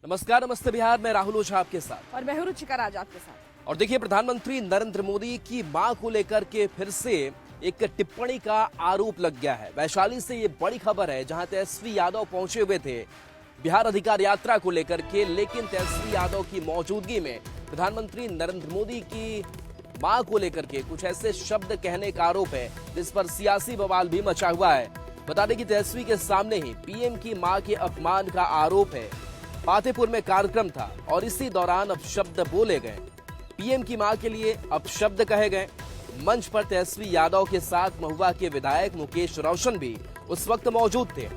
नमस्कार, नमस्ते बिहार में राहुल ओझा आपके साथ। और मैं हूं रुचिका राज आपके साथ। और देखिए, प्रधानमंत्री नरेंद्र मोदी की मां को लेकर के फिर से एक टिप्पणी का आरोप लग गया है। वैशाली से ये बड़ी खबर है, जहां तेजस्वी यादव पहुंचे हुए थे बिहार अधिकार यात्रा को लेकर के, लेकिन तेजस्वी यादव की मौजूदगी में प्रधानमंत्री नरेंद्र मोदी की मां को लेकर के कुछ ऐसे शब्द कहने का आरोप है, जिस पर सियासी बवाल भी मचा हुआ है। बता दें कि तेजस्वी के सामने ही पीएम की मां के अपमान का आरोप है। फतेहपुर में कार्यक्रम था और इसी दौरान अपशब्द बोले गए। पीएम की मां के लिए अपशब्द कहे गए। मंच पर तेजस्वी यादव के साथ महुआ के विधायक मुकेश रोशन भी उस वक्त मौजूद थे।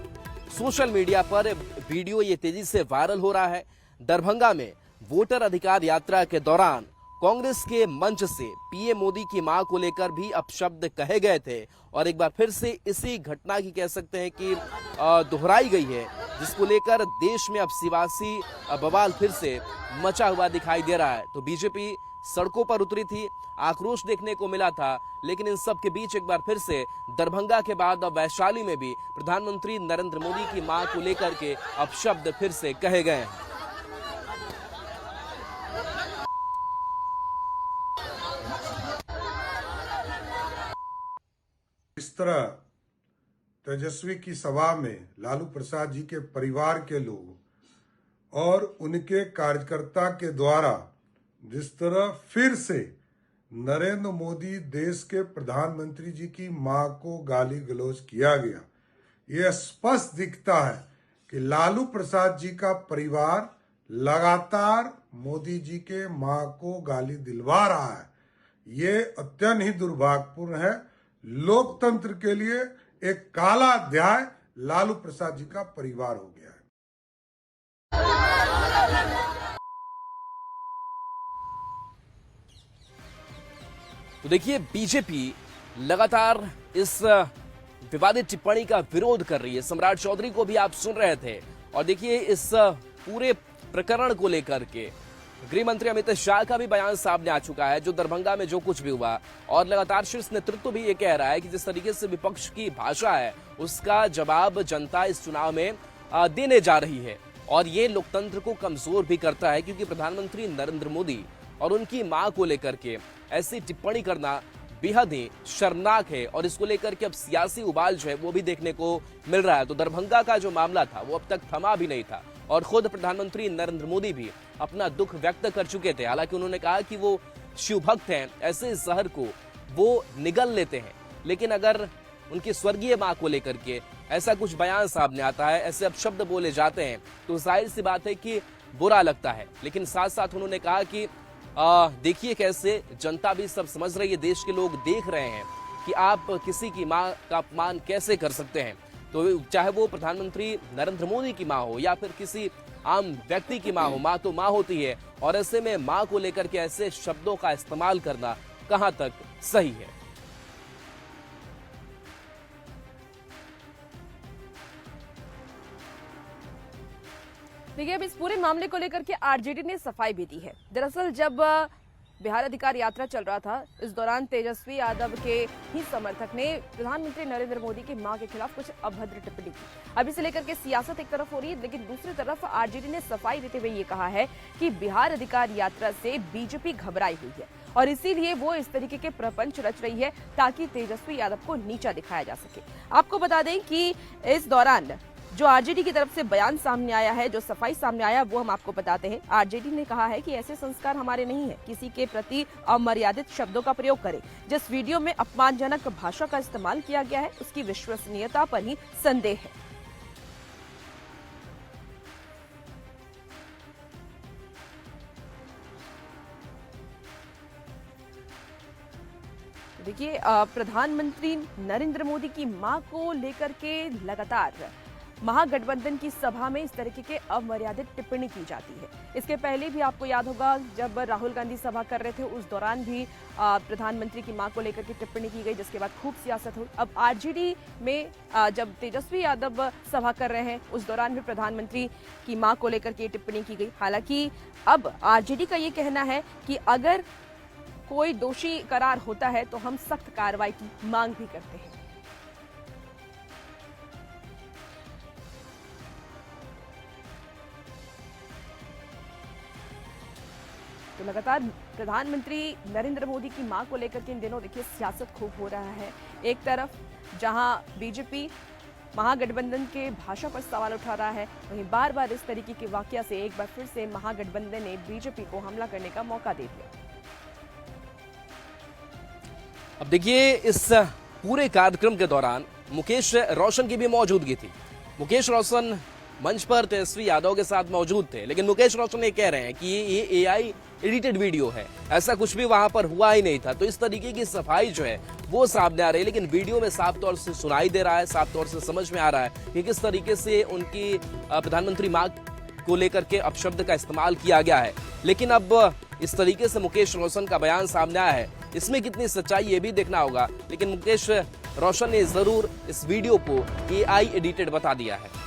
सोशल मीडिया पर वीडियो ये तेजी से वायरल हो रहा है। दरभंगा में वोटर अधिकार यात्रा के दौरान कांग्रेस के मंच से पीएम मोदी की मां को लेकर भी अपशब्द कहे गए थे और एक बार फिर से इसी घटना की कह सकते हैं कि दोहराई गई है, जिसको लेकर देश में अब सियासी बवाल फिर से मचा हुआ दिखाई दे रहा है। तो बीजेपी सड़कों पर उतरी थी, आक्रोश देखने को मिला था, लेकिन इन सब के बीच एक बार फिर से दरभंगा के बाद अब वैशाली में भी प्रधानमंत्री नरेंद्र मोदी की मां को लेकर के अपशब्द फिर से कहे गए हैं। इस तरह तेजस्वी की सभा में लालू प्रसाद जी के परिवार के लोग और उनके कार्यकर्ता के द्वारा जिस तरह फिर से नरेंद्र मोदी देश के प्रधानमंत्री जी की मां को गाली गलौज किया गया, यह स्पष्ट दिखता है कि लालू प्रसाद जी का परिवार लगातार मोदी जी के मां को गाली दिलवा रहा है। ये अत्यंत ही दुर्भाग्यपूर्ण है। लोकतंत्र के लिए एक काला अध्याय लालू प्रसाद जी का परिवार हो गया है। तो देखिए, बीजेपी लगातार इस विवादित टिप्पणी का विरोध कर रही है। सम्राट चौधरी को भी आप सुन रहे थे। और देखिए, इस पूरे प्रकरण को लेकर के गृह मंत्री अमित शाह का भी बयान सामने आ चुका है, जो दरभंगा में जो कुछ भी हुआ। और लगातार शीर्ष नेतृत्व भी ये कह रहा है कि जिस तरीके से विपक्ष की भाषा है, उसका जवाब जनता इस चुनाव में देने जा रही है। और ये लोकतंत्र को कमजोर भी करता है, क्योंकि प्रधानमंत्री नरेंद्र मोदी और उनकी मां को लेकर के ऐसी टिप्पणी करना बेहद ही शर्मनाक है। और इसको लेकर के अब सियासी उबाल जो है वो भी देखने को मिल रहा है। तो दरभंगा का जो मामला था वो अब तक थमा भी नहीं था और खुद प्रधानमंत्री नरेंद्र मोदी भी अपना दुख व्यक्त कर चुके थे। हालांकि उन्होंने कहा कि वो शिव भक्त हैं, ऐसे जहर को वो निगल लेते हैं, लेकिन अगर उनकी स्वर्गीय मां को लेकर के ऐसा कुछ बयान सामने आता है, ऐसे अपशब्द बोले जाते हैं, तो जाहिर सी बात है कि बुरा लगता है। लेकिन साथ साथ उन्होंने कहा कि देखिए कैसे जनता भी सब समझ रही है, देश के लोग देख रहे हैं कि आप किसी की मां का अपमान कैसे कर सकते हैं। तो चाहे वो प्रधानमंत्री नरेंद्र मोदी की मां हो या फिर किसी आम व्यक्ति की मां हो, मां तो मां होती है। और ऐसे में मां को लेकर के ऐसे शब्दों का इस्तेमाल करना कहां तक सही है। देखिए, अब इस पूरे मामले को लेकर के आरजेडी ने सफाई भी दी है। दरअसल जब बिहार अधिकार यात्रा चल रहा था, इस दौरान तेजस्वी यादव के ही समर्थक ने प्रधानमंत्री नरेंद्र मोदी की मां के खिलाफ कुछ अभद्र टिप्पणी की। अब इसे लेकर के सियासत एक तरफ हो रही है, लेकिन दूसरी तरफ आरजेडी ने सफाई देते हुए ये कहा है कि बिहार अधिकार यात्रा से बीजेपी घबराई हुई है और इसीलिए वो इस तरीके के प्रपंच रच रही है ताकि तेजस्वी यादव को नीचा दिखाया जा सके। आपको बता दें कि इस दौरान जो आरजेडी की तरफ से बयान सामने आया है, जो सफाई सामने आया, वो हम आपको बताते हैं। आरजेडी ने कहा है कि ऐसे संस्कार हमारे नहीं है, किसी के प्रति अमर्यादित शब्दों का प्रयोग करें। जिस वीडियो में अपमानजनक भाषा का इस्तेमाल किया गया है, उसकी विश्वसनीयता पर ही संदेह है। देखिए, प्रधानमंत्री नरेंद्र मोदी की मां को लेकर के लगातार महागठबंधन की सभा में इस तरीके के अमर्यादित टिप्पणी की जाती है। इसके पहले भी आपको याद होगा, जब राहुल गांधी सभा कर रहे थे, उस दौरान भी प्रधानमंत्री की मां को लेकर के टिप्पणी की गई, जिसके बाद खूब सियासत हुई। अब आरजेडी में जब तेजस्वी यादव सभा कर रहे हैं, उस दौरान भी प्रधानमंत्री की मां को लेकर के टिप्पणी की गई। हालांकि अब आरजेडी का ये कहना है कि अगर कोई दोषी करार होता है तो हम सख्त कार्रवाई की मांग भी करते हैं। तो लगातार प्रधानमंत्री नरेंद्र मोदी की मां को लेकर के इन दिनों देखिए सियासत खूब हो रहा है। एक तरफ जहां बीजेपी महागठबंधन के भाषा पर सवाल उठा रहा है, वहीं बार बार इस तरीके के वाकया से एक बार फिर से महागठबंधन ने बीजेपी को हमला करने का मौका दे दिया। अब देखिए, इस पूरे कार्यक्रम के दौरान मुकेश रोशन की भी मौजूदगी थी। मुकेश रोशन मंच पर तेजस्वी यादव के साथ मौजूद थे, लेकिन मुकेश रोशन ये कह रहे हैं कि ये एआई एडिटेड वीडियो है, ऐसा कुछ भी वहां पर हुआ ही नहीं था। तो इस तरीके की सफाई जो है वो सामने आ रही है, लेकिन वीडियो में साफ तौर से सुनाई दे रहा है, साफ तौर से समझ में आ रहा है कि किस तरीके से उनकी प्रधानमंत्री मां को लेकर के अपशब्द का इस्तेमाल किया गया है। लेकिन अब इस तरीके से मुकेश रोशन का बयान सामने आया है, इसमें कितनी सच्चाई ये भी देखना होगा। लेकिन मुकेश रोशन ने जरूर इस वीडियो को एआई एडिटेड बता दिया है।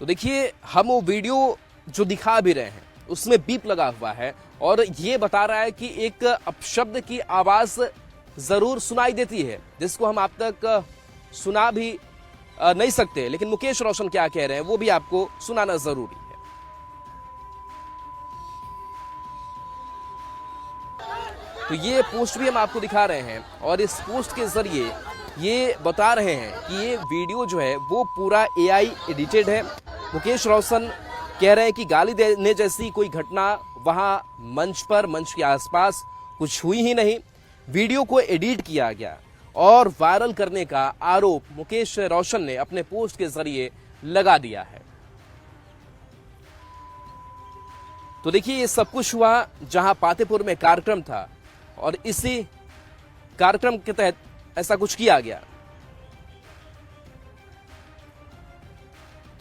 तो देखिए, हम वो वीडियो जो दिखा भी रहे हैं उसमें बीप लगा हुआ है और ये बता रहा है कि एक अपशब्द की आवाज जरूर सुनाई देती है, जिसको हम आप तक सुना भी नहीं सकते। लेकिन मुकेश रोशन क्या कह रहे हैं वो भी आपको सुनाना जरूरी है। तो ये पोस्ट भी हम आपको दिखा रहे हैं और इस पोस्ट के जरिए ये बता रहे हैं कि ये वीडियो जो है वो पूरा एआई एडिटेड है। मुकेश रोशन कह रहे हैं कि गाली देने जैसी कोई घटना वहां मंच के आसपास कुछ हुई ही नहीं, वीडियो को एडिट किया गया और वायरल करने का आरोप मुकेश रोशन ने अपने पोस्ट के जरिए लगा दिया है। तो देखिए, ये सब कुछ हुआ जहां पातेपुर में कार्यक्रम था और इसी कार्यक्रम के तहत ऐसा कुछ किया गया।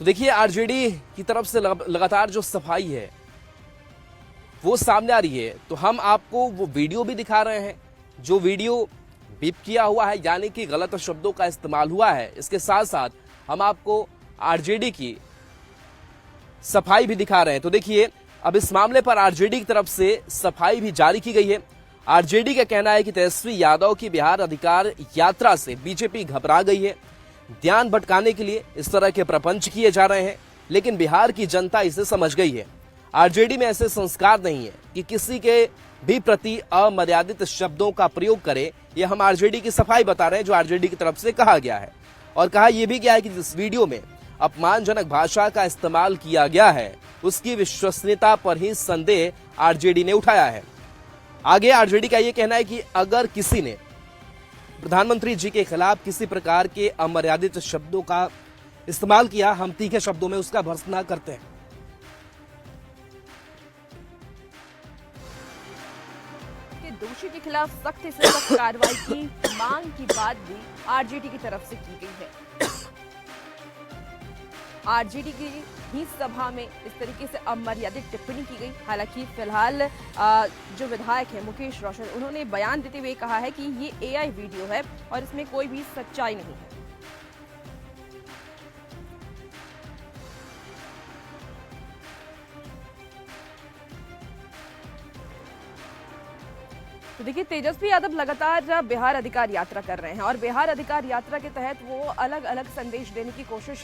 तो देखिए, आरजेडी की तरफ से लगातार जो सफाई है वो सामने आ रही है। तो हम आपको वो वीडियो भी दिखा रहे हैं जो वीडियो बीप किया हुआ है, यानी कि गलत शब्दों का इस्तेमाल हुआ है। इसके साथ साथ हम आपको आरजेडी की सफाई भी दिखा रहे हैं। तो देखिए, अब इस मामले पर आरजेडी की तरफ से सफाई भी जारी की गई है। आरजेडी का कहना है कि तेजस्वी यादव की बिहार अधिकार यात्रा से बीजेपी घबरा गई है, ध्यान भटकाने के लिए इस तरह के प्रपंच किए जा रहे हैं, लेकिन बिहार की जनता इसे समझ गई है। आरजेडी में ऐसे संस्कार नहीं है कि किसी के भी प्रति अमर्यादित शब्दों का प्रयोग करे। ये हम आरजेडी की सफाई बता रहे हैं जो आरजेडी की तरफ से कहा गया है। और कहा यह भी गया है कि जिस वीडियो में अपमानजनक भाषा का इस्तेमाल किया गया है उसकी विश्वसनीयता पर ही संदेह आरजेडी ने उठाया है। आगे आरजेडी का यह कहना है कि अगर किसी ने प्रधानमंत्री जी के खिलाफ किसी प्रकार के अमर्यादित शब्दों का इस्तेमाल किया, हम तीखे शब्दों में उसका भर्त्सना करते हैं। दोषी के खिलाफ सख्त से सख्त कार्रवाई की मांग की बात भी आरजेडी की तरफ से की गई है। आरजेडी की ही सभा में इस तरीके से अमर्यादित टिप्पणी की गई। हालांकि फिलहाल जो विधायक है मुकेश रोशन, उन्होंने बयान देते हुए कहा है कि ये एआई वीडियो है और इसमें कोई भी सच्चाई नहीं है। तो देखिए, तेजस्वी यादव लगातार बिहार अधिकार यात्रा कर रहे हैं और बिहार अधिकार यात्रा के तहत वो अलग अलग संदेश देने की कोशिश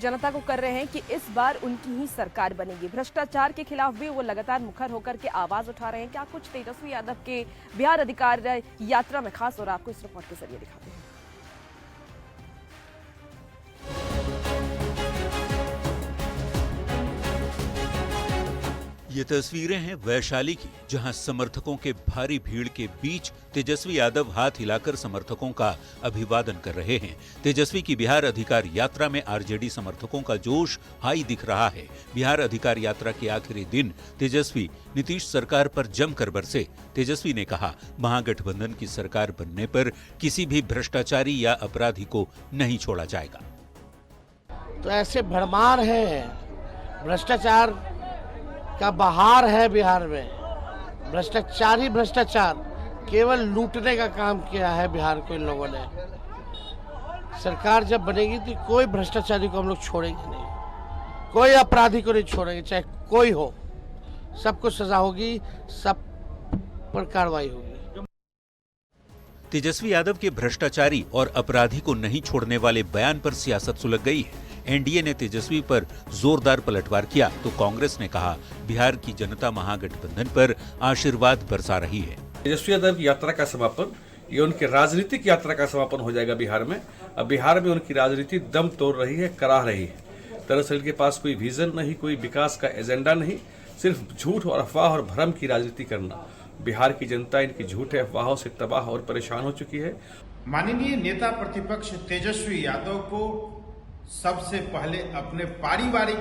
जनता को कर रहे हैं कि इस बार उनकी ही सरकार बनेगी। भ्रष्टाचार के खिलाफ भी वो लगातार मुखर होकर के आवाज उठा रहे हैं। क्या कुछ तेजस्वी यादव के बिहार अधिकार यात्रा में खास और आपको इस रिपोर्ट के जरिए दिखाते हैं। ये तस्वीरें हैं वैशाली की, जहां समर्थकों के भारी भीड़ के बीच तेजस्वी यादव हाथ हिलाकर समर्थकों का अभिवादन कर रहे हैं। तेजस्वी की बिहार अधिकार यात्रा में आरजेडी समर्थकों का जोश हाई दिख रहा है। बिहार अधिकार यात्रा के आखिरी दिन तेजस्वी नीतीश सरकार पर जमकर बरसे। तेजस्वी ने कहा, महागठबंधन की सरकार बनने पर किसी भी भ्रष्टाचारी या अपराधी को नहीं छोड़ा जाएगा। तो ऐसे भरमार है, भ्रष्टाचार का बहार है बिहार में। भ्रष्टाचार ही भ्रष्टाचार, केवल लूटने का काम किया है बिहार को इन लोगों ने। सरकार जब बनेगी तो कोई भ्रष्टाचारी को हम लोग छोड़ेंगे नहीं, कोई अपराधी को नहीं छोड़ेंगे, चाहे कोई हो। सबको सजा होगी, सब पर कार्रवाई होगी। तेजस्वी यादव के भ्रष्टाचारी और अपराधी को नहीं छोड़ने वाले बयान पर सियासत सुलग गई है। एनडीए ने तेजस्वी पर जोरदार पलटवार किया तो कांग्रेस ने कहा बिहार की जनता महागठबंधन पर आशीर्वाद बरसा रही है। तेजस्वी यादव की यात्रा का समापन, ये उनकी राजनीतिक यात्रा का समापन हो जाएगा बिहार में। अब बिहार में उनकी राजनीति दम तोड़ रही है, कराह रही है। दरअसल इनके पास कोई विजन नहीं, कोई विकास का एजेंडा नहीं, सिर्फ झूठ और अफवाह और भ्रम की राजनीति करना। बिहार की जनता इनकी झूठे अफवाहों से तबाह और परेशान हो चुकी है। माननीय नेता प्रतिपक्ष तेजस्वी यादव को सबसे पहले अपने पारिवारिक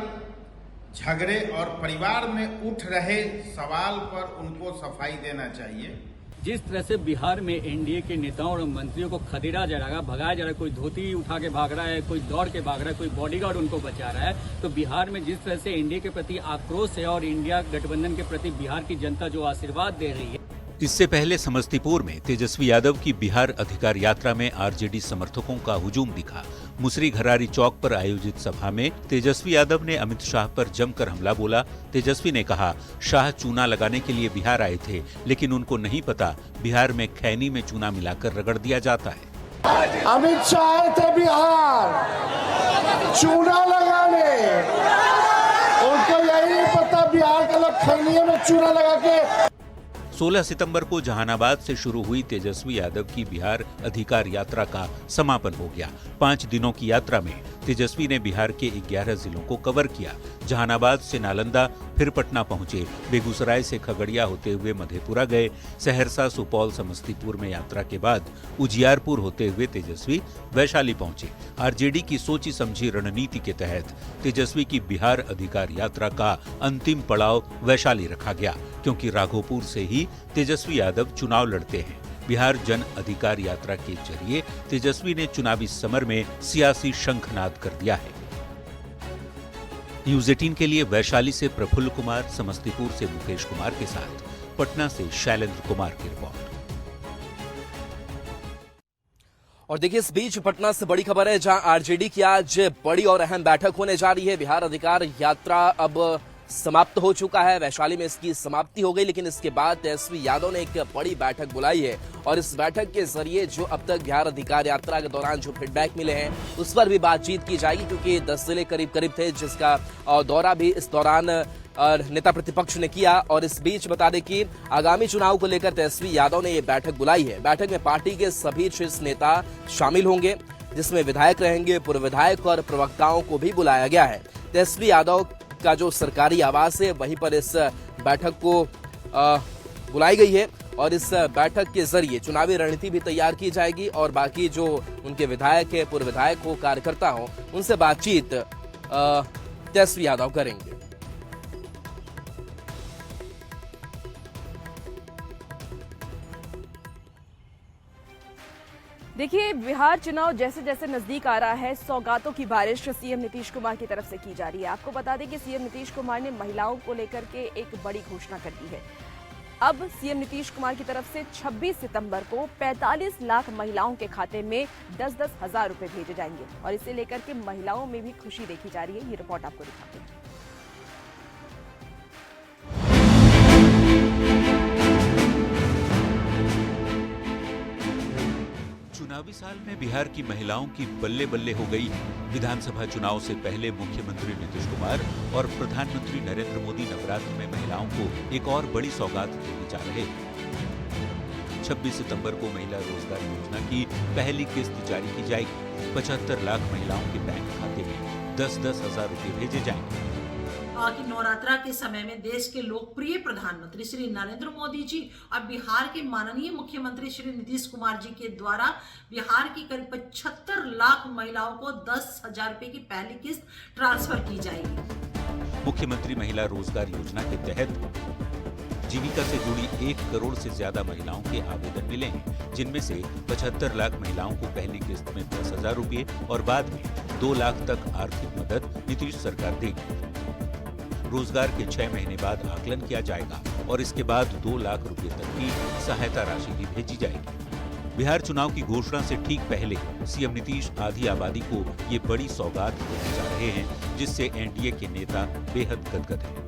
झगड़े और परिवार में उठ रहे सवाल पर उनको सफाई देना चाहिए। जिस तरह से बिहार में एनडीए के नेताओं और मंत्रियों को खदेड़ा जा रहा है, भगाया जा रहा है, कोई धोती उठा के भाग रहा है, कोई दौड़ के भाग रहा है, कोई बॉडीगार्ड उनको बचा रहा है, तो बिहार में जिस तरह से एनडीए के प्रति आक्रोश है और इंडिया गठबंधन के प्रति बिहार की जनता जो आशीर्वाद दे रही है। इससे पहले समस्तीपुर में तेजस्वी यादव की बिहार अधिकार यात्रा में आरजेडी समर्थकों का हुजूम दिखा। मुसरी घरारी चौक पर आयोजित सभा में तेजस्वी यादव ने अमित शाह पर जमकर हमला बोला। तेजस्वी ने कहा शाह चूना लगाने के लिए बिहार आए थे, लेकिन उनको नहीं पता बिहार में खैनी में चूना मिलाकर रगड़ दिया जाता है। अमित शाह आए थे बिहार चूना लगाने, उनको यही नहीं पता बिहार के लोग खैनी में चूना लगा के। 16 सितंबर को जहानाबाद से शुरू हुई तेजस्वी यादव की बिहार अधिकार यात्रा का समापन हो गया। 5 दिनों की यात्रा में तेजस्वी ने बिहार के 11 जिलों को कवर किया। जहानाबाद से नालंदा, फिर पटना पहुंचे। बेगूसराय से खगड़िया होते हुए मधेपुरा गए। सहरसा, सुपौल, समस्तीपुर में यात्रा के बाद उजियारपुर होते हुए तेजस्वी वैशाली पहुंचे। आरजेडी की सोची समझी रणनीति के तहत तेजस्वी की बिहार अधिकार यात्रा का अंतिम पड़ाव वैशाली रखा गया, क्योंकि राघोपुर से ही तेजस्वी यादव चुनाव लड़ते हैं। बिहार जन अधिकार यात्रा के जरिए तेजस्वी ने चुनावी समर में सियासी शंखनाद कर दिया है। न्यूज 18 के लिए वैशाली से प्रफुल्ल कुमार, समस्तीपुर से मुकेश कुमार के साथ पटना से शैलेंद्र कुमार की रिपोर्ट। और देखिए इस बीच पटना से बड़ी खबर है, जहां आरजेडी की आज बड़ी और अहम बैठक होने जा रही है। बिहार अधिकार यात्रा अब समाप्त हो चुका है, वैशाली में इसकी समाप्ति हो गई, लेकिन इसके बाद तेजस्वी यादव ने एक बड़ी बैठक बुलाई है और इस बैठक के जरिए जो अब तक बिहार अधिकार यात्रा के दौरान जो फीडबैक मिले हैं उस पर भी बातचीत की जाएगी, क्योंकि 10 जिले करीब करीब थे जिसका दौरा भी इस दौरान नेता प्रतिपक्ष ने किया। और इस बीच बता दें कि आगामी चुनाव को लेकर तेजस्वी यादव ने ये बैठक बुलाई है। बैठक में पार्टी के सभी शीर्ष नेता शामिल होंगे, जिसमें विधायक रहेंगे, पूर्व विधायक और प्रवक्ताओं को भी बुलाया गया है। तेजस्वी यादव का जो सरकारी आवास है वहीं पर इस बैठक को बुलाई गई है और इस बैठक के जरिए चुनावी रणनीति भी तैयार की जाएगी और बाकी जो उनके विधायक है, पूर्व विधायक हो, कार्यकर्ता हो, उनसे बातचीत तेजस्वी यादव करेंगे। देखिए बिहार चुनाव जैसे जैसे नजदीक आ रहा है, सौगातों की बारिश सीएम नीतीश कुमार की तरफ से की जा रही है। आपको बता दें कि सीएम नीतीश कुमार ने महिलाओं को लेकर के एक बड़ी घोषणा कर दी है। अब सीएम नीतीश कुमार की तरफ से 26 सितंबर को 45 लाख महिलाओं के खाते में 10-10 हजार रुपए भेजे जाएंगे और इसे लेकर के महिलाओं में भी खुशी देखी जा रही है। ये रिपोर्ट आपको दिखाते हैं। चुनावी साल में बिहार की महिलाओं की बल्ले बल्ले हो गई। विधानसभा चुनाव से पहले मुख्यमंत्री नीतीश कुमार और प्रधानमंत्री नरेंद्र मोदी नवरात्र में महिलाओं को एक और बड़ी सौगात देने जा रहे हैं। 26 सितंबर को महिला रोजगार योजना की पहली किस्त जारी की जाएगी। 75 लाख महिलाओं के बैंक खाते में 10-10 हजार रुपए भेजे जाएंगे। कि नवरात्रा के समय में देश के लोकप्रिय प्रधानमंत्री श्री नरेंद्र मोदी जी और बिहार के माननीय मुख्यमंत्री श्री नीतीश कुमार जी के द्वारा बिहार की करीब 75 लाख महिलाओं को 10,000 रुपए की पहली किस्त ट्रांसफर की जाएगी। मुख्यमंत्री महिला रोजगार योजना के तहत जीविका से जुड़ी 1 करोड़ से ज्यादा महिलाओं के आवेदन मिले हैं, जिनमें से 75 लाख महिलाओं को पहली किस्त में 10,000 रुपए और बाद में 2 लाख तक आर्थिक मदद नीतीश सरकार देगी। रोजगार के 6 महीने बाद आकलन किया जाएगा और इसके बाद 2 लाख रुपए तक की सहायता राशि भी भेजी जाएगी। बिहार चुनाव की घोषणा से ठीक पहले सीएम नीतीश आधी आबादी को ये बड़ी सौगात देने जा रहे हैं, जिससे एनडीए के नेता बेहद गदगद हैं।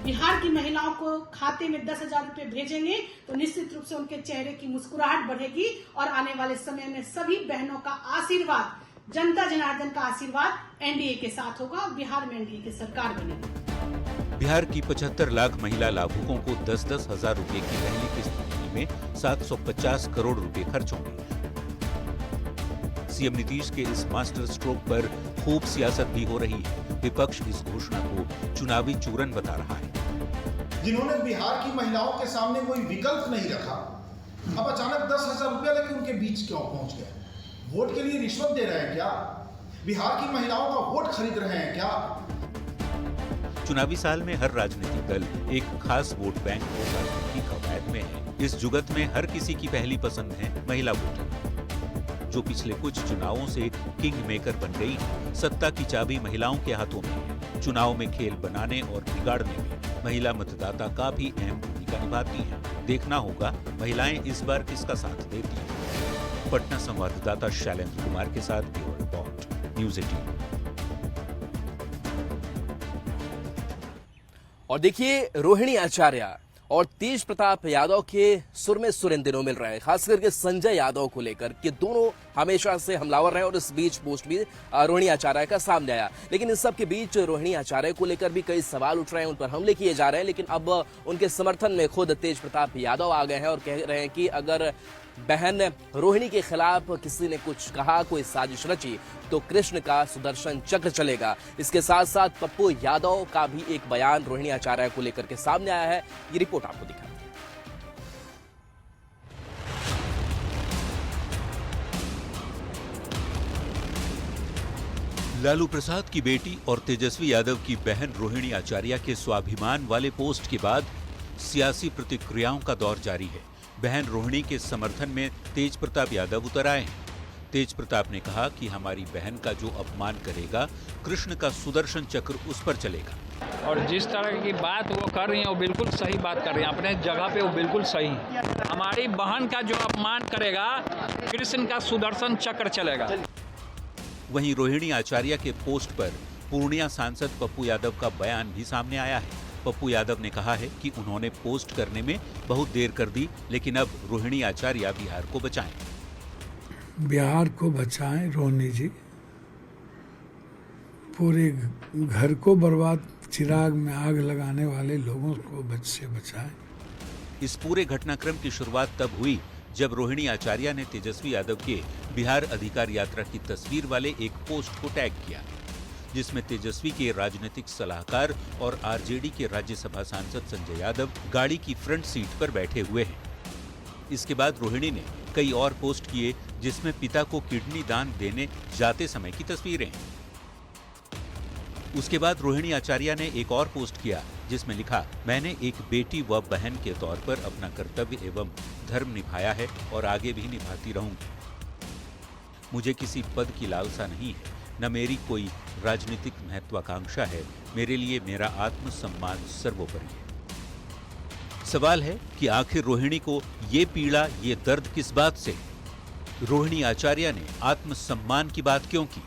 बिहार की महिलाओं को खाते में 10,000 रुपए भेजेंगे तो निश्चित रूप से उनके चेहरे की मुस्कुराहट बढ़ेगी और आने वाले समय में सभी बहनों का आशीर्वाद जनता जनार्दन का आशीर्वाद एनडीए के साथ होगा और बिहार में एनडीए की सरकार बनेगी। बिहार की 75 लाख महिला लाभुकों को 10-10 हजार रुपए की पहली किस्त में 750 करोड़ रुपए खर्च होंगे। सीएम नीतीश के इस मास्टर स्ट्रोक पर खूब सियासत भी हो रही है। विपक्ष इस घोषणा को चुनावी चूरन बता रहा है। जिन्होंने बिहार की महिलाओं के सामने कोई विकल्प नहीं रखा, अब अचानक 10,000 रुपया लेके उनके बीच क्यों पहुंच गए? वोट के लिए रिश्वत दे रहे हैं क्या? बिहार की महिलाओं का वोट खरीद रहे हैं क्या? चुनावी साल में हर राजनीतिक दल एक खास वोट बैंक को बांटने की कवायद में है। इस जुगत में हर किसी की पहली पसंद है महिला वोटर, जो पिछले कुछ चुनावों से किंग मेकर बन गई है। सत्ता की चाबी महिलाओं के हाथों में है। चुनाव में खेल बनाने और बिगाड़ने में महिला मतदाता का भी अहम भूमिका निभाती है। देखना होगा महिलाएं इस बार किसका साथ देती हैं। पटना संवाददाता शैलेंद्र कुमार के साथ ब्यूरो रिपोर्ट, न्यूज़ 18। और देखिए, रोहिणी आचार्य और तेज प्रताप यादव के सुर में सुर इन दिनों मिल रहे हैं, खास करके संजय यादव को लेकर कि दोनों हमेशा से हमलावर रहे और इस बीच पोस्ट भी रोहिणी आचार्य का सामने आया। लेकिन इस सब के बीच रोहिणी आचार्य को लेकर भी कई सवाल उठ रहे हैं, उन पर हमले किए जा रहे हैं। लेकिन अब उनके समर्थन में खुद तेज प्रताप यादव आ गए हैं और कह रहे हैं कि अगर बहन रोहिणी के खिलाफ किसी ने कुछ कहा, कोई साजिश रची, तो कृष्ण का सुदर्शन चक्र चलेगा। इसके साथ साथ पप्पू यादव का भी एक बयान रोहिणी आचार्य को लेकर के सामने आया है। ये रिपोर्ट आपको दिखाते हैं। लालू प्रसाद की बेटी और तेजस्वी यादव की बहन रोहिणी आचार्य के स्वाभिमान वाले पोस्ट के बाद सियासी प्रतिक्रियाओं का दौर जारी है। बहन रोहिणी के समर्थन में तेज प्रताप यादव उतर आए हैं। तेज प्रताप ने कहा कि हमारी बहन का जो अपमान करेगा, कृष्ण का सुदर्शन चक्र उस पर चलेगा। और जिस तरह की बात वो कर रही हैं वो बिल्कुल सही बात कर रही हैं, अपने जगह पे वो बिल्कुल सही है। हमारी बहन का जो अपमान करेगा, कृष्ण का सुदर्शन चक्र चलेगा। वहीं रोहिणी आचार्य के पोस्ट पर पूर्णिया सांसद पप्पू यादव का बयान भी सामने आया है। पप्पू यादव ने कहा है कि उन्होंने पोस्ट करने में बहुत देर कर दी, लेकिन अब रोहिणी आचार्य बिहार को बचाएं। बिहार को बचाएं रोहिणी जी, पूरे घर को बर्बाद, चिराग में आग लगाने वाले लोगों को से बचाएं। इस पूरे घटनाक्रम की शुरुआत तब हुई जब रोहिणी आचार्य ने तेजस्वी यादव के बिहार अधिकार यात्रा की तस्वीर वाले एक पोस्ट को टैग किया, जिसमें तेजस्वी के राजनीतिक सलाहकार और आरजेडी के राज्यसभा सांसद संजय यादव गाड़ी की फ्रंट सीट पर बैठे हुए हैं। इसके बाद रोहिणी ने कई और पोस्ट किए, जिसमें पिता को किडनी दान देने जाते समय की तस्वीरें हैं। उसके बाद रोहिणी आचार्य ने एक और पोस्ट किया, जिसमें लिखा, मैंने एक बेटी व बहन के तौर पर अपना कर्तव्य एवं धर्म निभाया है और आगे भी निभाती रहूंगी। मुझे किसी पद की लालसा नहीं है, न मेरी कोई राजनीतिक महत्वाकांक्षा है। मेरे लिए मेरा आत्मसम्मान सर्वोपरि है। सवाल है कि आखिर रोहिणी को ये पीड़ा, ये दर्द किस बात से? रोहिणी आचार्य ने आत्मसम्मान की बात क्यों की?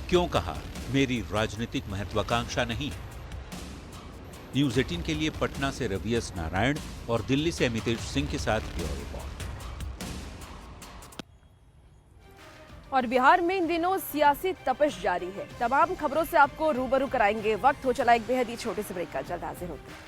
क्यों कहा मेरी राजनीतिक महत्वाकांक्षा नहीं है? न्यूज़ 18 के लिए पटना से रवि एस नारायण और दिल्ली से अमितेश सिंह के साथ ब्यूरो रिपोर्ट। और बिहार में इन दिनों सियासी तपिश जारी है। तमाम खबरों से आपको रूबरू कराएंगे। वक्त हो चला एक बेहद ही छोटे से ब्रेक का, जल्द हाजिर होते हैं।